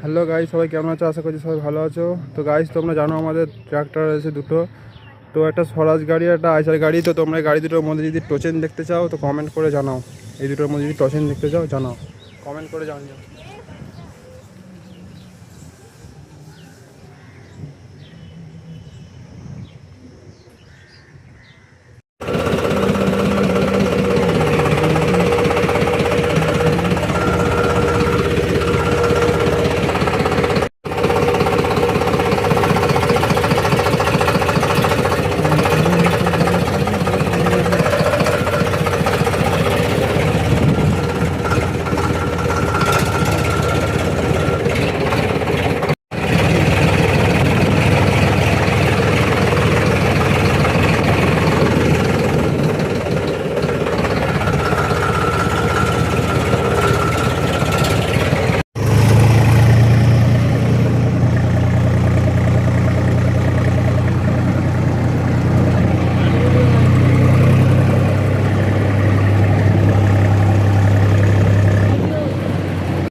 Hello guys, সবাই কেমন আছো? আশা করছি সবাই ভালো আছো। তো গাইস, তোমরা জানো আমাদের ট্রাক্টর আছে দুটো। তো একটা স্বরাজ গাড়ি, একটা আইসার গাড়ি। তো তোমরা এই গাড়ি দুটোর মধ্যে যদি টোচেন দেখতে চাও তো কমেন্ট করে জানাও। এই দুটোর মধ্যে যদি টোচেন দেখতে চাও জানাও, কমেন্ট করে জানিও।